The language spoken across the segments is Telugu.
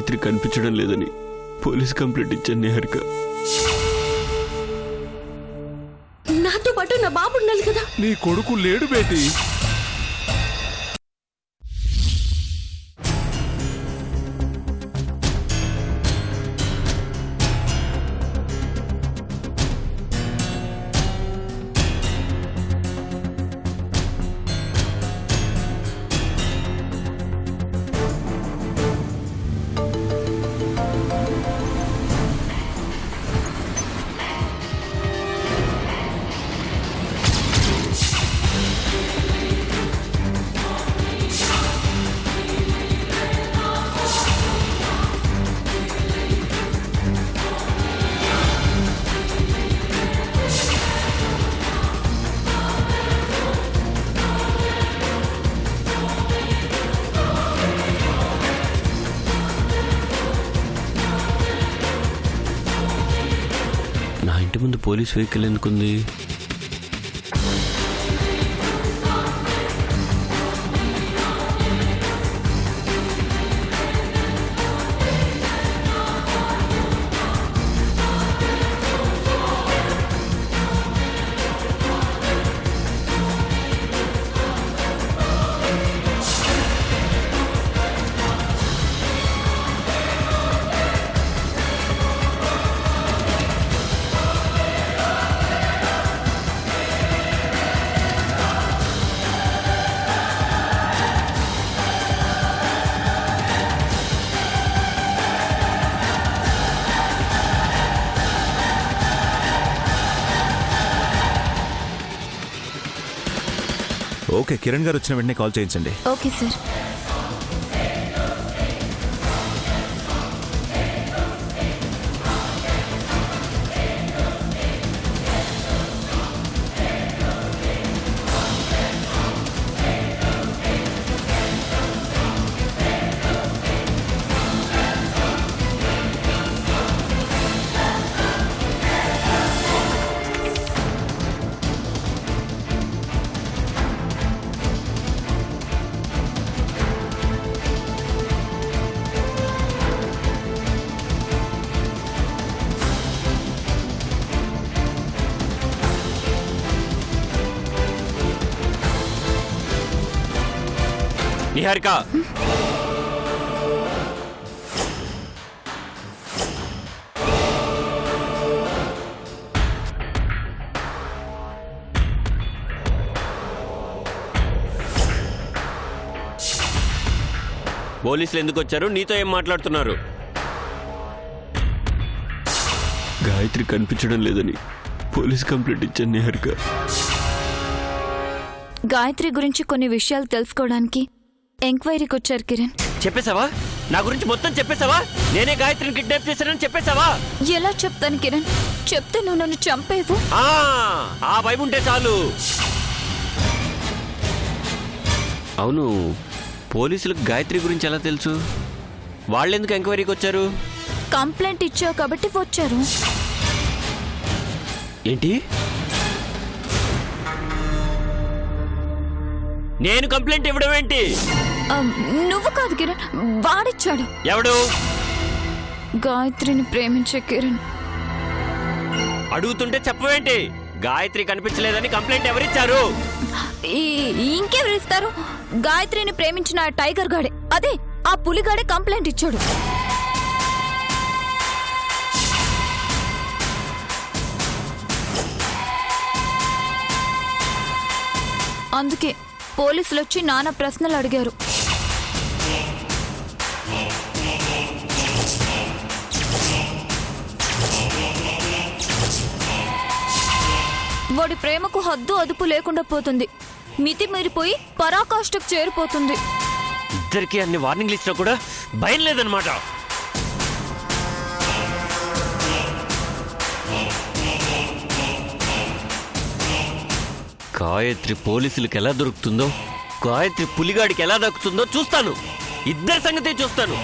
గాయత్రి కనిపించడం లేదని పోలీస్ కంప్లైంట్ ఇచ్చాను నిహారిక. నాతో పాటు నా బాబు ఉండాలి కదా. నీ కొడుకు లేడు బేటీ. ఇంటి ముందు పోలీస్ వెహికల్ ఎందుకుంది? ఓకే, కిరణ్ గారు వచ్చిన వెంటనే కాల్ చేయించండి. Okay sir. నిహారిక, పోలీసులు ఎందుకు వచ్చారు? నీతో ఏం మాట్లాడుతున్నారు? గాయత్రి కనిపించడం లేదని పోలీస్ కంప్లైంట్ ఇచ్చాను నిహారిక. గాయత్రి గురించి కొన్ని విషయాలు తెలుసుకోవడానికి ఎంక్వైరీకి వచ్చారు కిరణ్. చెప్పేశావా? నా గురించి మొత్తం చెప్పేశావా? నేనే గాయత్రిని కిడ్నాప్ చేశానని చెప్పేశావా? ఎలా చెప్తాను కిరణ్? చెప్తే నువ్వు నన్ను చంపేవు. ఆ భయం ఉంటే చాలు. అవును, పోలీసులకు గాయత్రి గురించి ఎలా తెలుసు? వాళ్ళెందుకు ఎంక్వైరీకి వచ్చారు? కంప్లైంట్ ఇచ్చావు కాబట్టి వచ్చారు. ఏంటి? నేను కంప్లైంట్ ఇవ్వడం ఏంటి? నువ్వు కాదు కిరణ్, వాడిచ్చాడు. ఎవడు? గాయత్రిని ప్రేమించే కిరణ్. అడుగుతుంటే చెప్పవేంటి? గాయత్రి కనిపించలేదని కంప్లైంట్ ఎవరిచ్చారు? ఇంకెవరిస్తారు? గాయత్రిని ప్రేమించిన ఆ టైగర్ గాడే, అదే ఆ పులిగాడే కంప్లైంట్ ఇచ్చాడు. అందుకే పోలీసులు వచ్చి నానా ప్రశ్నలు అడిగారు. వాడి ప్రేమకు హద్దు అదుపు లేకుండా పోతుంది. మితి మీరిపోయి పరాకాష్ఠకు చేరిపోతుంది. ఇద్దరికి అన్ని వార్నింగ్లు ఇచ్చినా కూడా భయం లేదన్నమాట. గాయత్రి పోలీసులకు ఎలా దొరుకుతుందో, గాయత్రి పులిగాడికి ఎలా దక్కుతుందో చూస్తాను. ఇద్దరి సంగతి చూస్తాను.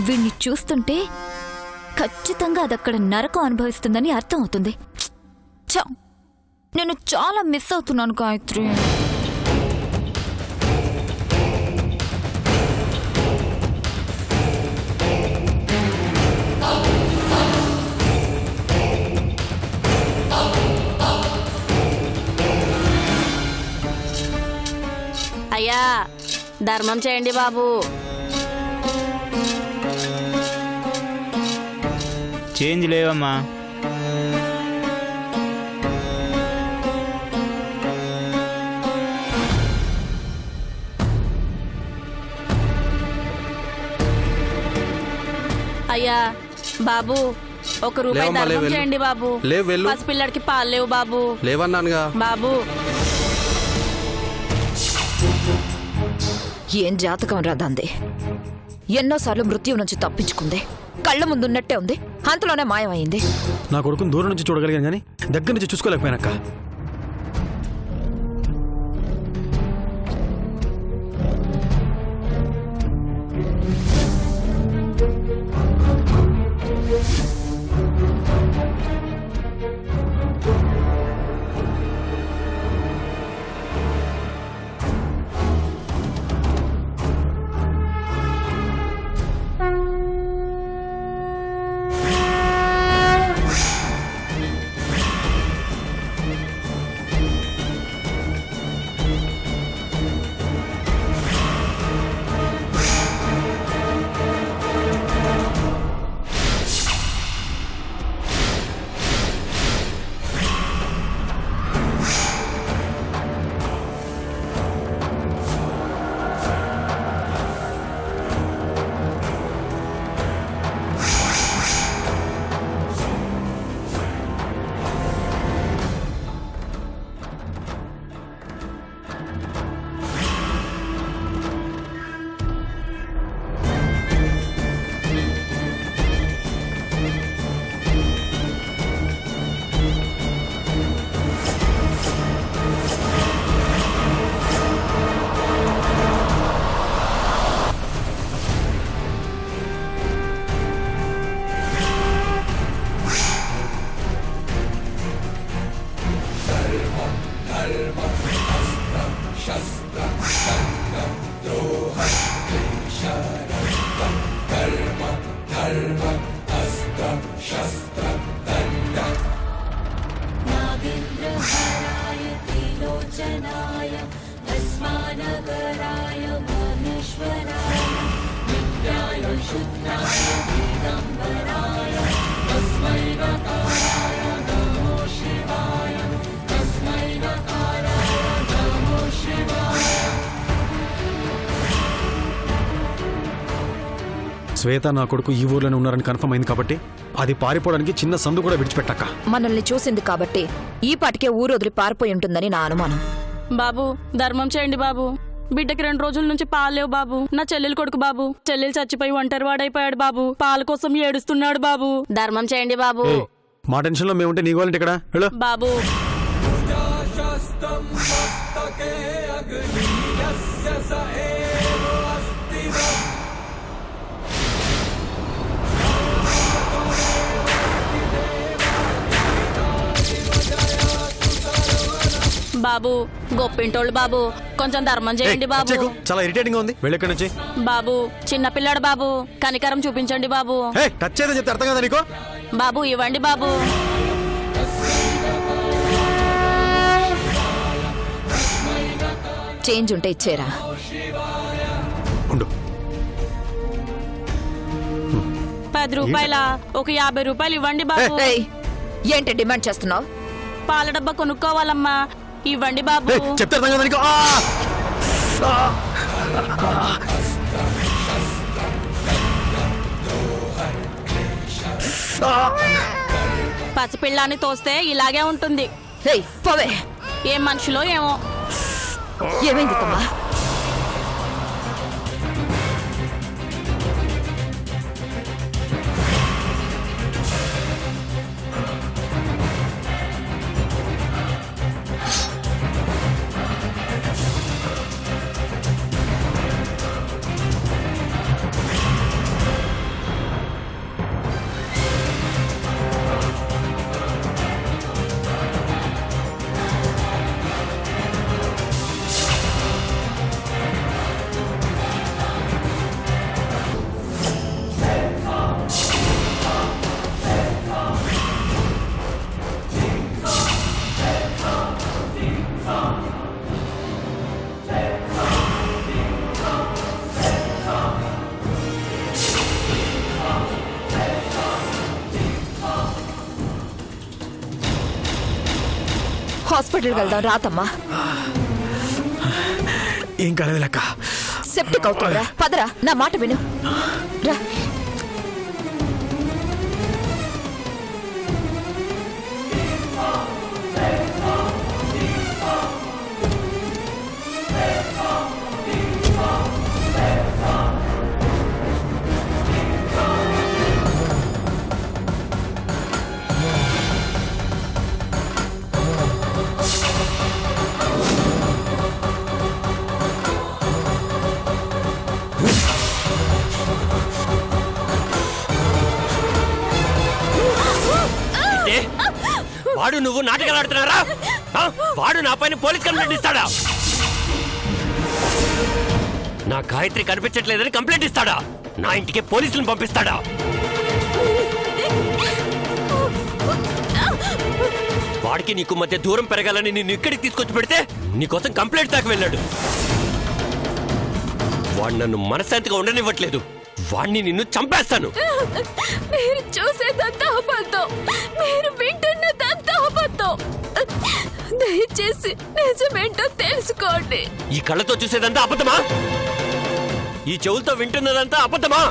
వీణ్ణి చూస్తుంటే ఖచ్చితంగా అదక్కడ నరకం అనుభవిస్తుందని అర్థం అవుతుంది. నేను చాలా మిస్ అవుతున్నాను గాయత్రి. ధర్మం చేయండి బాబు. చేంజ్ లేవమ్మా. అయ్యా బాబు, 1 రూపాయి లేవమ్మా, ధర్మం వెళ్ళు. చేయండి బాబు. వెళ్ళు. పసిపిల్లడికి పాలు లేవు బాబు. లేవన్నానుగా. బాబు ఏం జాతకం రాదంది. ఎన్నోసార్లు మృత్యువు నుంచి తప్పించుకుంది. కళ్ళ ముందున్నట్టే ఉంది, అంతలోనే మాయమైంది. నా కొడుకుని దూరం నుంచి చూడగలిగాను కానీ దగ్గర నుంచి చూసుకోలేకపోయానక్క. శ్వేత నా కొడుకు ఈ ఊర్లోనే ఉన్నారని కన్ఫర్మ్ అయింది కాబట్టి అది పారిపోవడానికి చిన్న సందు కూడా విడిచిపెట్టక్క. మనల్ని చూసింది కాబట్టి ఈ పాటికే ఊరొదిలి పారిపోయి ఉంటుందని నా అనుమానం. బాబు ధర్మం చేయండి బాబు. బిడ్డకి 2 రోజుల నుంచి పాలు లేవు బాబు. నా చెల్లెలు కొడుకు బాబు. చెల్లెలు చచ్చిపోయి ఒంటరివాడైపోయాడు బాబు. పాల కోసం ఏడుస్తున్నాడు బాబు. ధర్మం చేయండి బాబు. ఏయ్, మా టెన్షన్ లో మేముంటే నీ గోలంటే ఇక్కడ వెళ్ళు. బాబు బాబు గొప్పింటోళ్ళు బాబు, కొంచెం ధర్మం చేయండి బాబు. చెక్కు, చాలా ఇరిటేటింగ్ గా ఉంది. వెళ్ళి ఎక్కడి నుంచి. బాబు చిన్నపిల్లాడు బాబు, కనికరం చూపించండి బాబు. టచ్ ఏదో చెప్తే అర్థం కదా నీకు. బాబు ఇవ్వండి బాబు. చేంజ్ ఉంటే ఇచ్చేరా. ఉండు. 10 రూపాయల, ఒక 50 రూపాయలు ఇవ్వండి బాబు. ఏయ్, ఏంటి డిమాండ్ చేస్తున్నావు? పాల డబ్బా కొనుక్కోవాలమ్మా, ఇవ్వండి బాబు. చెప్తే అర్థం కదా నీకు. పసిపిల్లాన్ని తోస్తే ఇలాగే ఉంటుంది. ఏయ్, పోవే. ఏం మనుషులో ఏమో. ఏమైంది తమ్మా? హాస్పిటల్కి వెళ్దాం రాతమ్మా. ఏం కాలేదు లెక్క. సెప్టిక్ అవుతుందిరా, పదరా, నా మాట విను రా. వాడు నువ్వు నాటకాలు ఆడుతున్నారా? వాడు నా పైన పోలీస్ కంప్లైంట్ ఇస్తాడా? నా గాయత్రి కనిపించట్లేదని కంప్లైంట్ ఇస్తాడా? నా ఇంటికి పోలీసులను పంపిస్తాడా? వాడికి నీకు మధ్య దూరం పెరగాలని నిన్ను ఇక్కడికి తీసుకొచ్చి పెడితే నీకోసం కంప్లైంట్ దాకా వెళ్ళాడు. వాడు నన్ను మనశ్శాంతిగా ఉండనివ్వట్లేదు. వాడిని నిన్ను చంపేస్తాను. మీరు చూసేదంతా అబద్ధం, మీరు వింటున్నదంతా అబద్ధం. దయచేసి నిజమేంటో తెలుసుకోండి. ఈ కళ్ళతో చూసేదంతా అబద్ధమా? ఈ చెవులతో వింటున్నదంతా అబద్ధమా?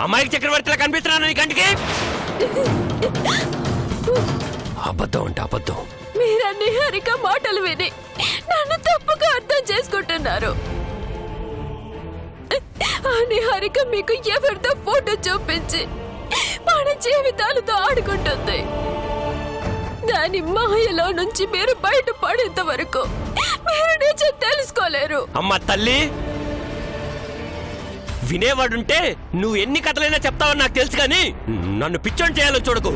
అమ్మాయికి చక్రవర్తిలా కనిపిస్తున్నాను నీ కంటికి? అబద్ధం అంటే అబద్ధం. మీరన్ని హరిక మాటలు విని నన్ను తప్పుగా అర్థం చేసుకుంటున్నారు. అని హరిక మీకు ఎవరితో ఫోటో చూపించి మన జీవితాలతో ఆడుకుంటుంది. దాని మాయలో నుంచి మీరు బయటపడేంత వరకు మీరు నిజం తెలుసుకోలేరు. అమ్మ తల్లి, వినేవాడుంటే నువ్వు ఎన్ని కథలైనా చెప్తావని నాకు తెలుసు, కానీ నన్ను పిచ్చోని చేయాలని చూడకు.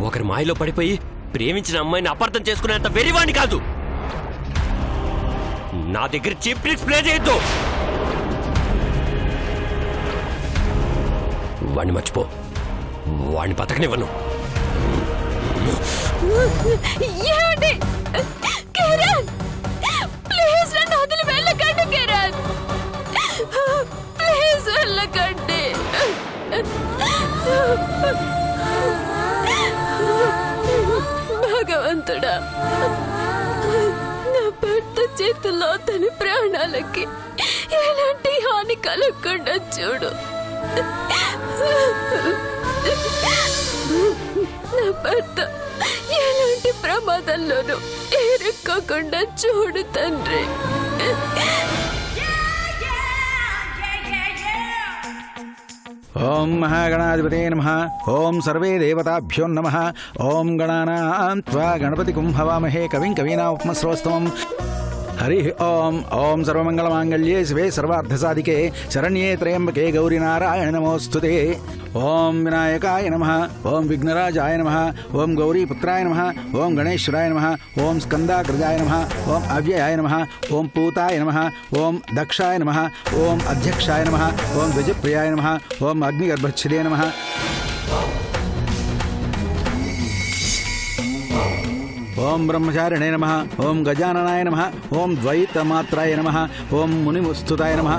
ఒకరి మాయలో పడిపోయి ప్రేమించిన అమ్మాయిని అపార్థం చేసుకునేంత వెరివాణి కాదు. నా దగ్గర చీప్ ట్రిక్స్ ప్లే చేయొద్దు. వాణ్ణి మర్చిపో, వాణ్ణి బతకనివ్వను. ఏమండి? కిరణ్, ప్లీజ్ నన్ను వదిలి వెళ్ళకండి. కిరణ్, ప్లీజ్ వెళ్ళకండి. భగవంతుడా, నా భర్త చేతుల్లో తన ప్రాణాలకి ఎలాంటి హాని కలగకుండా చూడు. నా భర్త ఎలాంటి ప్రమాదంలోనూ ఇరుక్కోకుండా చూడు తండ్రి. ఓం మహాగణాధిపతే నమః. ఓం సర్వే దేవతాభ్యో నమః. ఓం గణానాం త్వా గణపతిం హవామహే కవిం కవీనాముపమశ్రవస్తమం. హరి ఓం. ఓం సర్వమంగళమాంగళ్యే శివే సర్వార్థసాధికే శరణ్యే త్రయంబకే గౌరీ నారాయణ నమోస్తుతే. ఓం వినాయకాయ నమః. ఓం విఘ్నరాజాయ నమః. ఓం గౌరీపుత్రాయ నమః. ఓం గణేశ్వరాయ నమః. ఓం స్కందాగ్రజాయ నమః. ఓం అవ్యయాయ నమః. ఓం పూతాయ నమః. ఓం దక్షాయ నమః. ఓం అధ్యక్షాయ నమః. ఓం ద్విజప్రియాయ నమః. ఓం అగ్నిగర్భచ్ఛిదే నమః. ఓం బ్రహ్మచారిణే నమః. ఓం గజాననాయ నమః. ఓం ద్వైతమాత్రాయ నమః. ఓం మునిముస్తుతాయ నమః.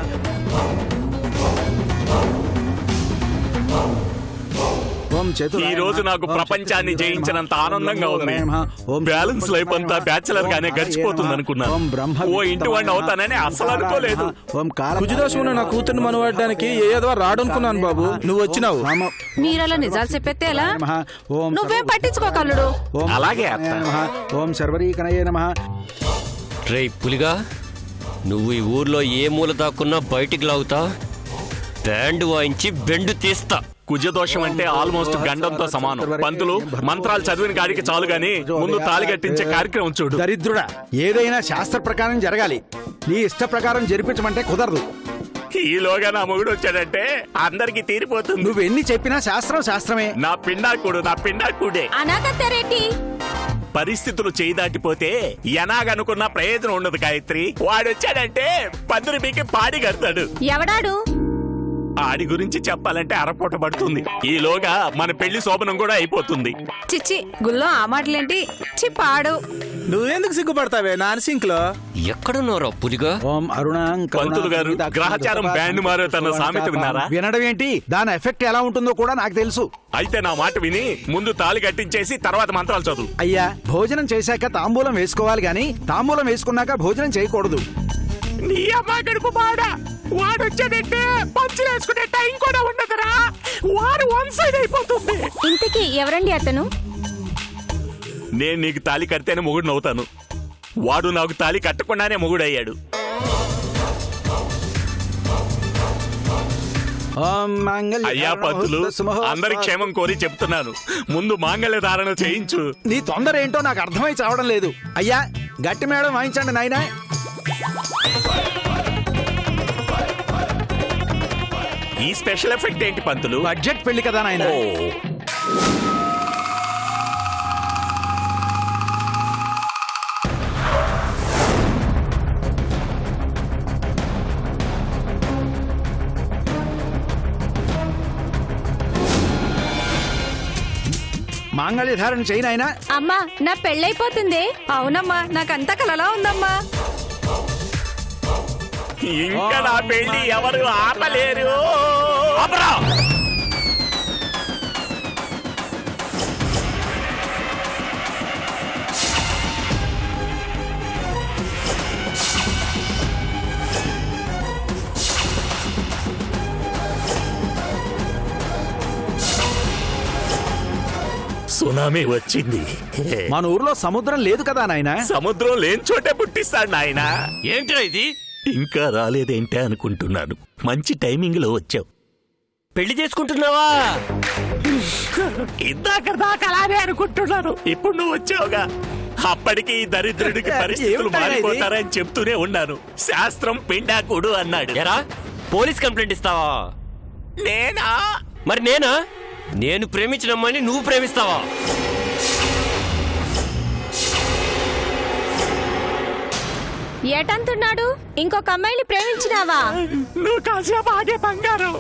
ఈ రోజు నాకు ప్రపంచాన్ని జయించినంత ఆనందంగా ఉంది. బ్యాలెన్స్ లైఫ్ అంతా బ్యాచిలర్ గానే గడిచిపోతుంది అనుకున్నాను. ఓ ఇంటి వాడిని అవుతానని అసలు అనుకోలేదు. కుజదోషం నా కూతుర్ని మనవాడడానికి ఏదో రాడనుకున్నాను బాబు, నువ్వు వచ్చినావు. మీరలా నిజాలు చెప్పేస్తే ఎలా? నువ్వేం పట్టించుకోగలడు. అలాగే అత్త. ఓం శర్వరీకణయే నమః. రే పులిగా, నువ్వు ఈ ఊర్లో ఏ మూల దాక్కున్నా బయటికి లాగుతా, బ్యాండ్ వాయించి బెండు తీస్తా. కుజదోషం అంటే ఆల్మోస్ట్ గండంతో సమానం. పంతులు మంత్రాలు చదివిన గాడికి చాలు గాని ముందు తాళి కట్టించే కార్యక్రమం చూడు. దరిద్రుడా, ఏదైనా శాస్త్ర ప్రకారం జరగాలి. నీ ఇష్ట ప్రకారం జరిపించమంటే కుదరదు. ఈలోగా నా మొగుడు వచ్చాడంటే అందరికి తీరిపోతుంది. నువ్వెన్ని చెప్పినా శాస్త్రం శాస్త్రమే. నా పిండాకుడే. అనాథరేటి పరిస్థితులు చేయి దాటిపోతే ఎనాగనుకున్న ప్రయోజనం ఉండదు గాయత్రి. వాడొచ్చాడంటే పందిరి మీకు పాడి కడతాడు. ఎవడాడు? ఆడి గురించి చెప్పాలంటే అరపూట పడుతుంది. ఈలోగా మన పెళ్లి శోభనం కూడా అయిపోతుంది. చిచ్చి గుళ్ళో ఆ మాటలేంటి పాడు. నువ్వెందుకు సిగ్గుపడతావే నాన్సింక్ లో? ఎక్కడున్నారా పులిగా? ఓం అరుణాం పంతులు గారు, గ్రహచారం బ్యాండ్ మారే తన సామెత విన్నారా? వినడం ఏంటి, దాని ఎఫెక్ట్ ఎలా ఉంటుందో కూడా నాకు తెలుసు. అయితే నా మాట విని ముందు తాళి కట్టించేసి తర్వాత మంత్రాలు చదువు. అయ్యా, భోజనం చేశాక తాంబూలం వేసుకోవాలి గాని తాంబూలం వేసుకున్నాక భోజనం చేయకూడదు. నీ అమ్మ గడుపు బాడ వాడు వచ్చేదంటే పంచులు వేసుకునే టైం కూడా ఉండదురా. వాడు వన్ సైడ్ అయిపోతుంది. ఇంతకీ ఎవరండి అతను? నేను నీకు తాళి కడితేనే మొగుడు అవుతాను. వాడు నాకు తాళి కట్టకుండానే మొగుడయ్యాడు. ఓం మాంగళ్య అయ్యా పంతులు, అందరి క్షేమం కోరి చెప్తున్నాను, ముందు మాంగళ్య ధారణ చేయించు. నీ తొందర ఏంటో నాకు అర్థమై చావడం లేదు. అయ్యా, గట్టి మేడం వాయించండి నాయనా. ఈ స్పెషల్ ఎఫెక్ట్ ఏంటి పంతులు? బడ్జెట్ పెళ్లి కదా నాయన. మాంగళ్య ధారణ చేయి నాయనా. అమ్మా, నా పెళ్ళైపోతుంది. అవునమ్మా, నాకంతా కలలా ఉందమ్మా. ఇంకా నా పెళ్లి ఎవరు ఆపలేరు. ఆపరా! సునామీ వచ్చింది. మన ఊర్లో సముద్రం లేదు కదా నాయనా. సముద్రం లేని చోటే పుట్టిస్తాడు నాయన. ఏంట్రా ఇది? ఇంకా రాలేదేంటే అనుకుంటున్నాను. మంచి టైమింగ్ లో వచ్చావు. పెళ్లి చేసుకుంటున్నావా? ఇందాక దాకా అలానే అనుకుంటున్నాను. ఇప్పుడు నువ్వు వచ్చావుగా. అప్పటికి ఈ దరిద్రుడికి పరిస్థితులు మారిపోతారని చెప్తూనే ఉన్నాను. శాస్త్రం పిండాకుడు అన్నాడు. ఎరా, పోలీస్ కంప్లైంట్ ఇస్తావా? నేనా? మరి నేనా? నేను ప్రేమించిన అమ్మాయిని నువ్వు ప్రేమిస్తావా? ఏటంటున్నాడు? ఇంకొక అమ్మాయిని ప్రేమించినావా? నువ్వు కాసేపు ఆగే బంగారం.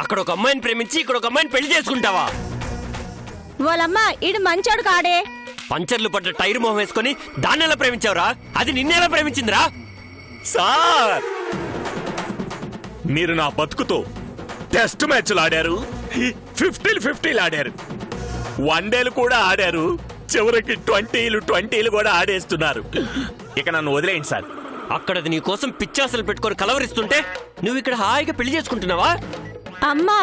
అక్కడ ఒక అమ్మాయిని ప్రేమించి ఇక్కడ ఒక అమ్మాయిని పెళ్లి చేసుకుంటావా? వాళ్ళమ్మ ఈడు మంచోడు కాడే. పంచర్లు పడ్డ టైర్ మొహం వేసుకొని దాన్ని ఎలా ప్రేమించావురా? అది నిన్నెలా ప్రేమించిందిరా? సార్, మీరు నా బతుకుతో టెస్ట్ మ్యాచ్లు ఆడారు, 50-50 ఆడారు, వన్డేలు కూడా ఆడారు, చివరికి 20లు కూడా ఆడేస్తున్నారు. ఇక నన్ను వదిలేయండి సార్. అక్కడది నీ కోసం పిచ్చాసలు పెట్టుకొని కలవరిస్తుంటే నువ్వు ఇక్కడ హాయిగా పెళ్లి చేసుకుంటున్నావా? అమ్మా,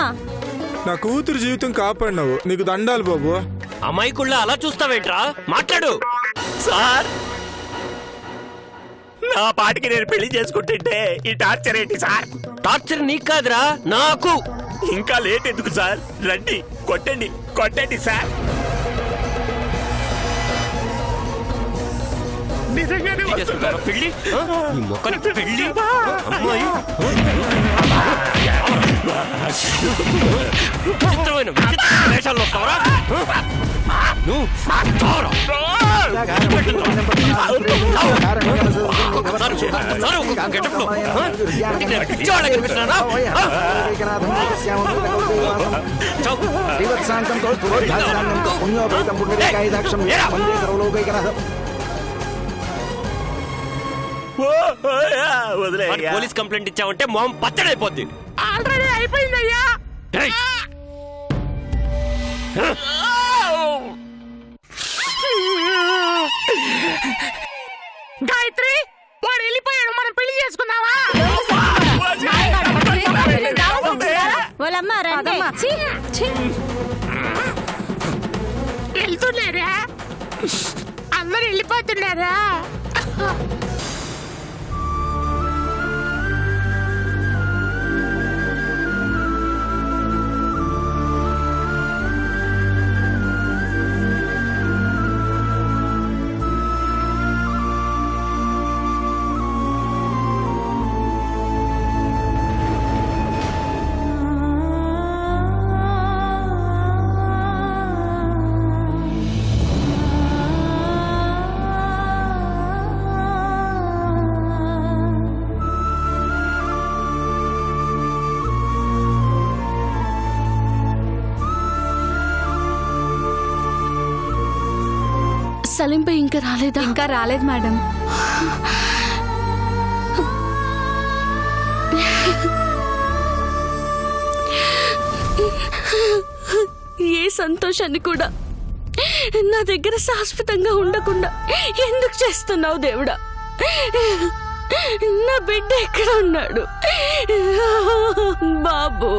నా కూతురు జీవితం కాపాడినావు, నీకు దండాలు బాబు. అమాయకుళ్ళ అలా చూస్తావేంట్రా? మాట్లాడు. సార్, నా పాటికి నేను పెళ్లి చేసుకుంటుంటే ఈ టార్చర్ ఏంటి సార్? టార్చర్ నీకు కాదురా, నాకు. ఇంకా లేట్ ఎందుకు సార్? రండి, కొట్టండి సార్. నిజంగానే వస్తున్నారా పెళ్లి? నీ మొక్కని పెళ్లి? అమ్మాయి విచిత్రమైన వేషాల్లో వస్తావరా? పోలీస్ కంప్లైంట్ ఇచ్చావంటే మొహం పచ్చడైపోద్ది. ఆల్రెడీ అయిపోయిందయ్యా. గాయత్రి, వాడు వెళ్ళిపోయాడు, మనం పెళ్లి చేసుకుందామా? వాళ్ళమ్మ వెళ్తున్నారా? అందరు వెళ్ళిపోతున్నారా? సలీంపై ఇంకా రాలేదా? ఇంకా రాలేదు మేడం. ఏ సంతోషాన్ని కూడా నా దగ్గర శాశ్వతంగా ఉండకుండా ఎందుకు చేస్తున్నావు దేవుడా? నా బిడ్డ ఎక్కడ ఉన్నాడు బాబు?